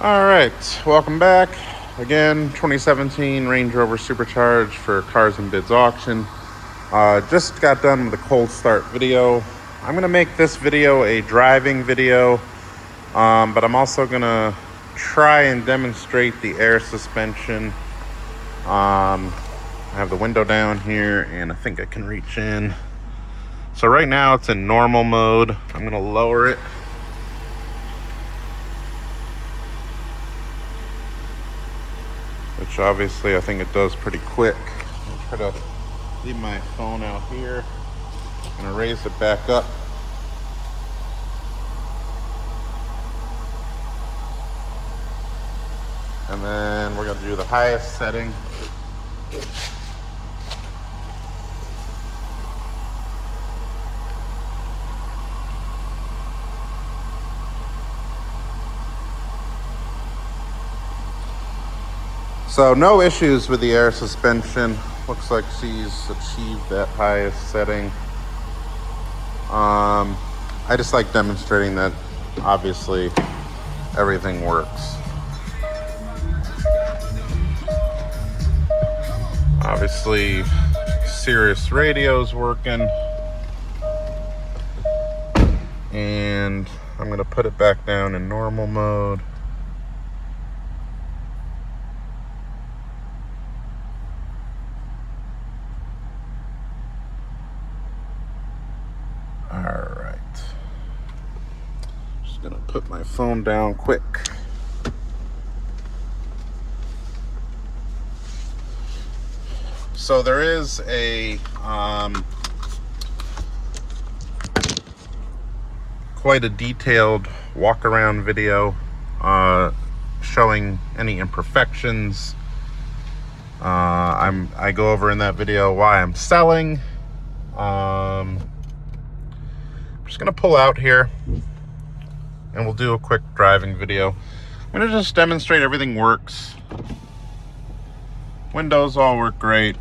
All right, welcome back. Again, 2017 Range Rover Supercharged for Cars and Bids auction. Just got done with a cold start video. I'm going to make this video a driving video, but I'm also going to try and demonstrate the air suspension. I have the window down here, and I think I can reach in. So right now it's in normal mode. I'm going to lower it. Which obviously I think it does pretty quick. I'll try to leave my phone out here. I'm gonna raise it back up. And then we're gonna do the highest setting. So no issues with the air suspension. Looks like she's achieved that highest setting. I just like demonstrating that obviously everything works. Obviously Sirius radio's working. And I'm gonna put it back down in normal mode. Alright. Just gonna put my phone down quick. So there is a quite a detailed walk around video showing any imperfections. I go over in that video why I'm selling. I'm just gonna pull out here and we'll do a quick driving video. I'm gonna just demonstrate everything works. Windows all work great.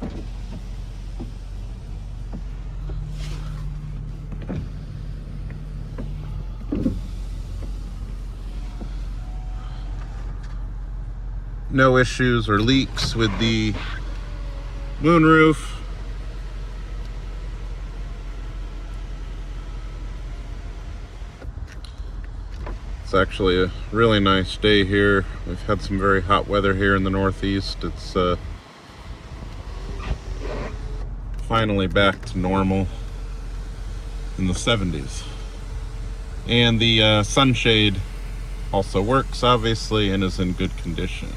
No issues or leaks with the moonroof. It's actually a really nice day here. We've had some very hot weather here in the Northeast. It's finally back to normal in the 70s. And the sunshade also works, obviously, and is in good condition.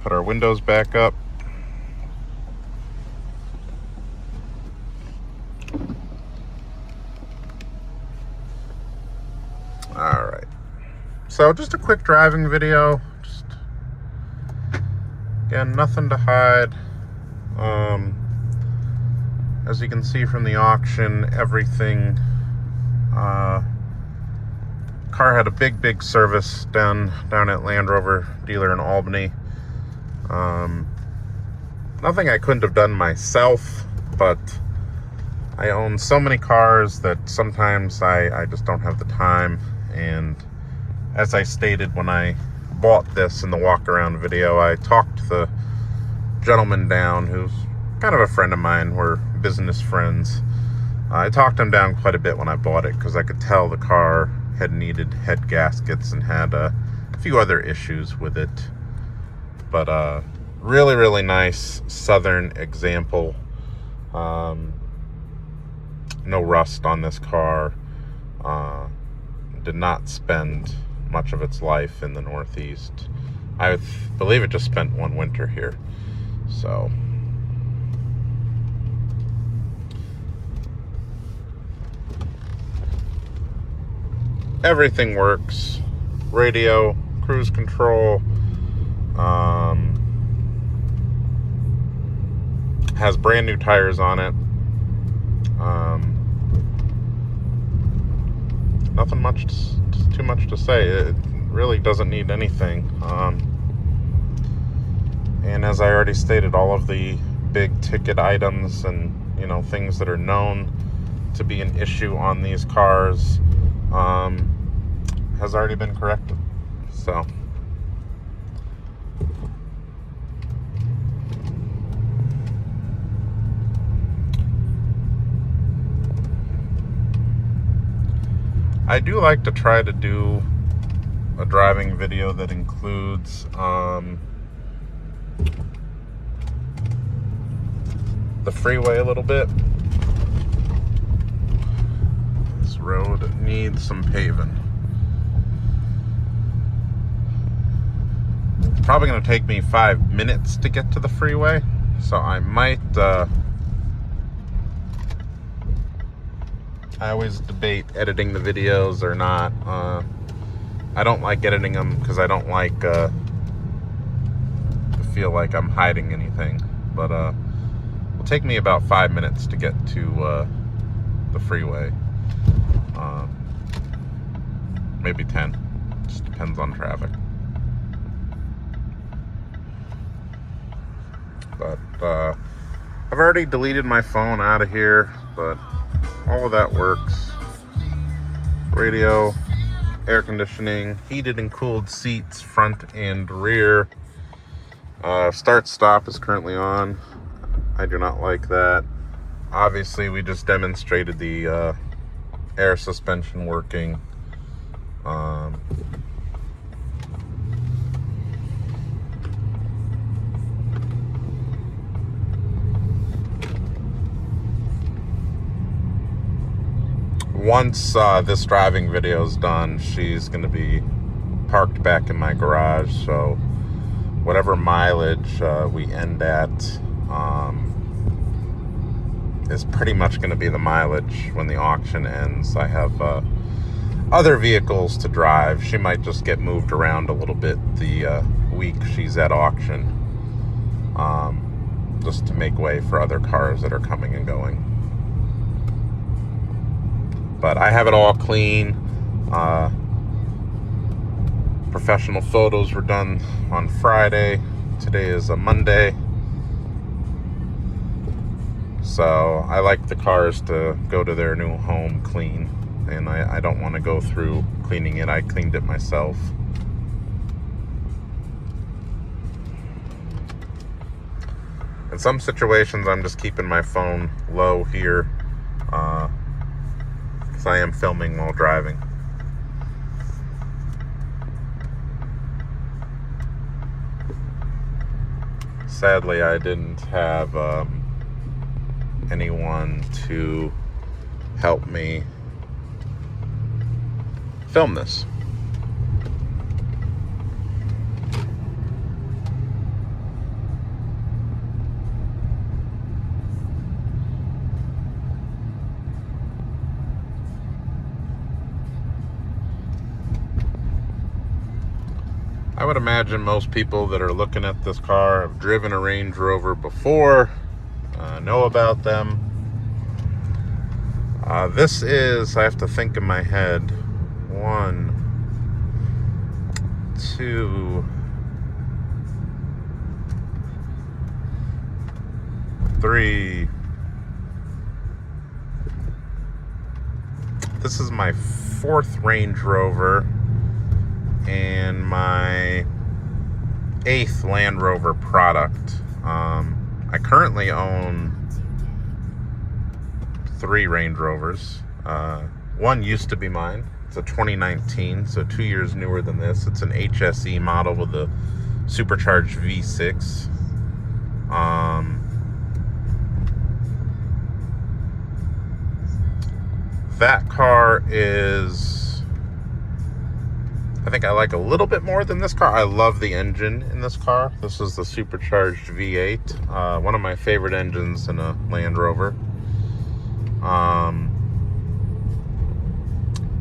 Put our windows back up. Alright, so just a quick driving video. Just, again, nothing to hide. As you can see from the auction, everything, car had a big service down at Land Rover dealer in Albany. Nothing I couldn't have done myself, but I own so many cars that sometimes I just don't have the time. And as I stated when I bought this in the walk around video, I talked the gentleman down, who's kind of a friend of mine. We're business friends. I talked him down quite a bit when I bought it because I could tell the car had needed head gaskets and had a few other issues with it. But really nice Southern example. No rust on this car. Did not spend much of its life in the Northeast. I believe it just spent one winter here. So everything works. Radio, cruise control, has brand new tires on it. Nothing too much to say. It really doesn't need anything. And as I already stated, all of the big ticket items and things that are known to be an issue on these cars has already been corrected. So I do like to try to do a driving video that includes the freeway a little bit. This road needs some paving. It's probably going to take me 5 minutes to get to the freeway, so I might I always debate editing the videos or not. I don't like editing them because I don't like to feel like I'm hiding anything. But it'll take me about 5 minutes to get to the freeway. Maybe 10. Just depends on traffic. But I've already deleted my phone out of here, but all of that works. Radio, air conditioning, heated and cooled seats, front and rear. Start stop is currently on. I do not like that. Obviously, we just demonstrated the air suspension working. Once this driving video is done, she's going to be parked back in my garage, so whatever mileage we end at is pretty much going to be the mileage when the auction ends. I have other vehicles to drive. She might just get moved around a little bit the week she's at auction, just to make way for other cars that are coming and going. But I have it all clean. Professional photos were done on Friday. Today is a Monday. So I like the cars to go to their new home clean. And I don't want to go through cleaning it. I cleaned it myself. In some situations, I'm just keeping my phone low here. I am filming while driving. Sadly, I didn't have anyone to help me film this. I would imagine most people that are looking at this car have driven a Range Rover before, know about them. This is, I have to think in my head, 1, 2, 3. This is my 4th Range Rover and my 8th Land Rover product. I currently own 3 Range Rovers. One used to be mine. It's a 2019, so 2 years newer than this. It's an HSE model with a supercharged V6. That car is, I think I like a little bit more than this car. I love the engine in this car. This is the supercharged V8. One of my favorite engines in a Land Rover.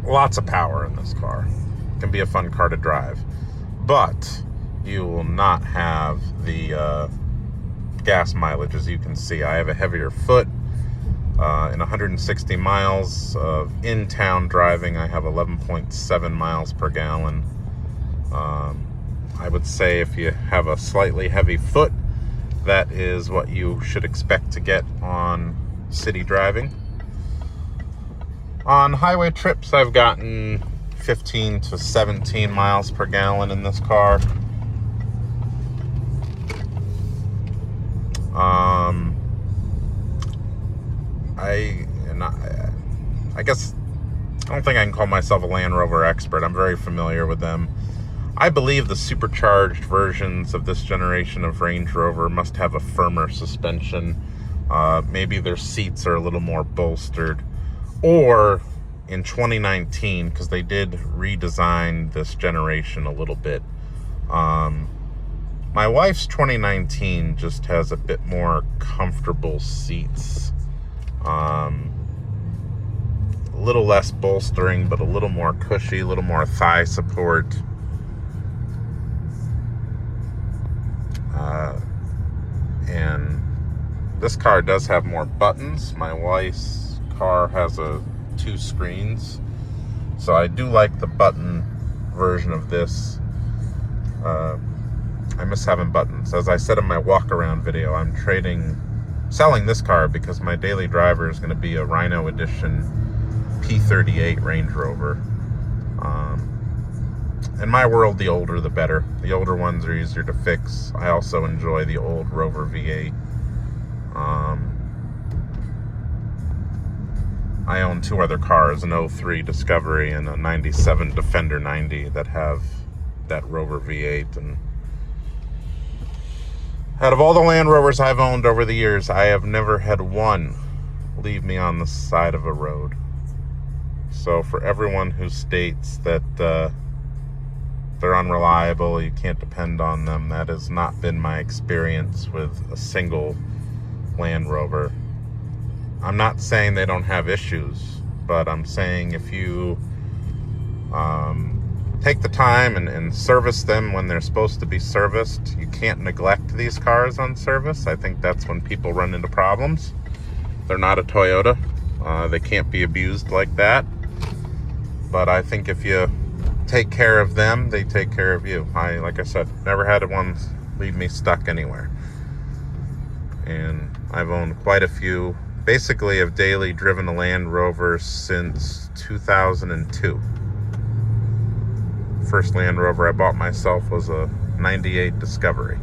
Lots of power in this car. Can be a fun car to drive. But you will not have the gas mileage, as you can see. I have a heavier foot. In 160 miles of in-town driving, I have 11.7 miles per gallon. I would say if you have a slightly heavy foot, that is what you should expect to get on city driving. On highway trips, I've gotten 15 to 17 miles per gallon in this car. I guess I don't think I can call myself a Land Rover expert. I'm very familiar with them. I believe the supercharged versions of this generation of Range Rover must have a firmer suspension. Maybe their seats are a little more bolstered. Or in 2019, because they did redesign this generation a little bit. My wife's 2019 just has a bit more comfortable seats. A little less bolstering, but a little more cushy, a little more thigh support. And this car does have more buttons. My wife's car has 2 screens. So I do like the button version of this. I miss having buttons. As I said in my walk around video, I'm selling this car because my daily driver is going to be a Rhino Edition P38 Range Rover. In my world, the older the better. The older ones are easier to fix. I also enjoy the old Rover V8. I own 2 other cars, an 03 Discovery and a 97 Defender 90 that have that Rover V8. And out of all the Land Rovers I've owned over the years, I have never had one leave me on the side of a road. So for everyone who states that they're unreliable, you can't depend on them, that has not been my experience with a single Land Rover. I'm not saying they don't have issues, but I'm saying if you take the time and service them when they're supposed to be serviced, you can't neglect these cars on service. I think that's when people run into problems. They're not a Toyota. They can't be abused like that. But I think if you take care of them, they take care of you. Like I said, never had one leave me stuck anywhere. And I've owned quite a few. Basically, I've daily driven a Land Rover since 2002. First Land Rover I bought myself was a 98 Discovery.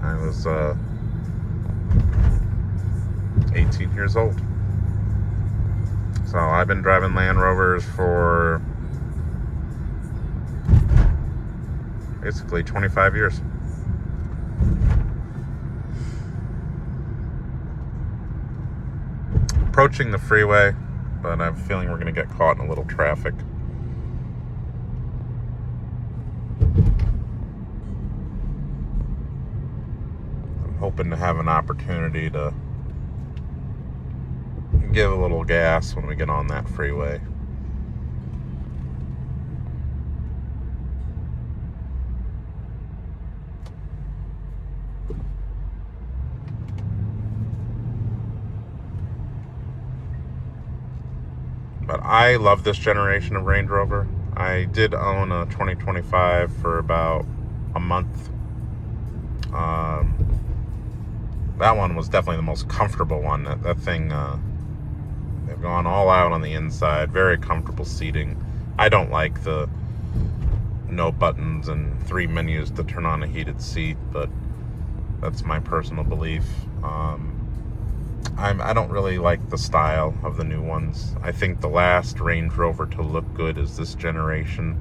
I was 18 years old. So I've been driving Land Rovers for basically 25 years. Approaching the freeway, but I have a feeling we're going to get caught in a little traffic. I'm hoping to have an opportunity to give a little gas when we get on that freeway. But I love this generation of Range Rover. I did own a 2025 for about a month. That one was definitely the most comfortable one. That thing, they've gone all out on the inside. Very comfortable seating. I don't like the no buttons and 3 menus to turn on a heated seat, but that's my personal belief. I don't really like the style of the new ones. I think the last Range Rover to look good is this generation.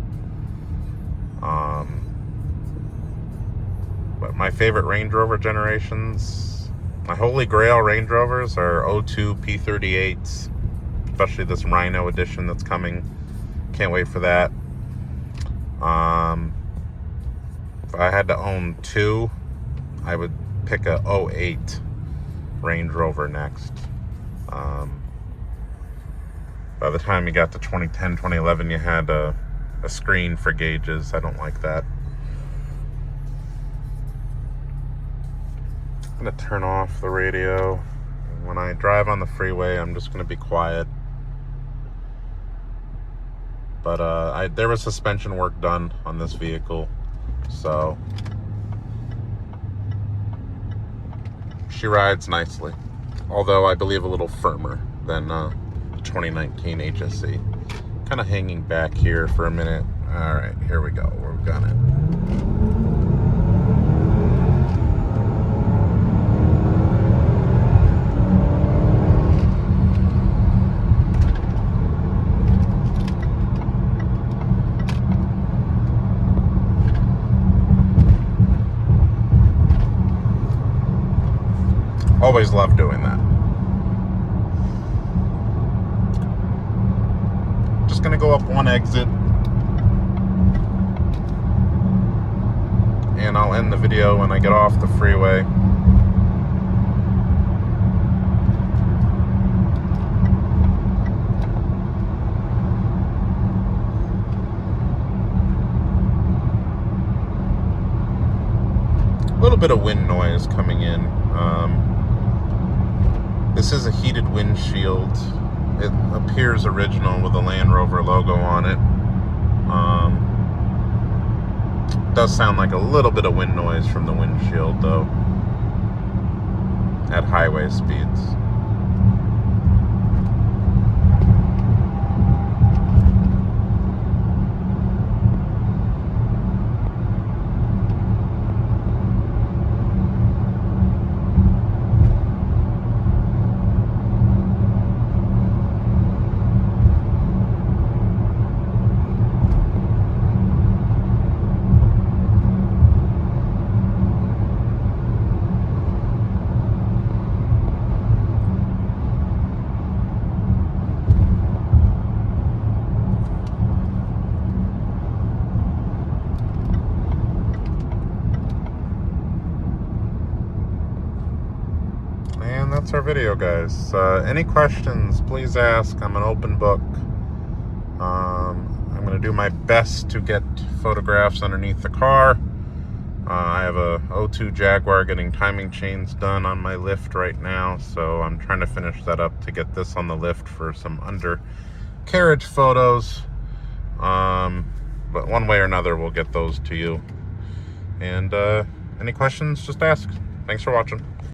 But my favorite Range Rover generations, my holy grail Range Rovers are 02 P38s, especially this Rhino edition that's coming. Can't wait for that. If I had to own 2, I would pick a 08 Range Rover next. By the time you got to 2010, 2011, you had a screen for gauges. I don't like that. I'm gonna turn off the radio. When I drive on the freeway, I'm just gonna be quiet. But there was suspension work done on this vehicle, so she rides nicely, although I believe a little firmer than 2019 HSE. Kind of hanging back here for a minute. All right, here we go. We're gonna. Always love doing that. Just gonna go up one exit and I'll end the video when I get off the freeway. A little bit of wind noise coming in. This is a heated windshield. It appears original with the Land Rover logo on it. Does sound like a little bit of wind noise from the windshield though, at highway speeds. And that's our video, guys. Any questions, please ask. I'm an open book. I'm going to do my best to get photographs underneath the car. I have a 02 Jaguar getting timing chains done on my lift right now, so I'm trying to finish that up to get this on the lift for some undercarriage photos. But one way or another, we'll get those to you. And any questions, just ask. Thanks for watching.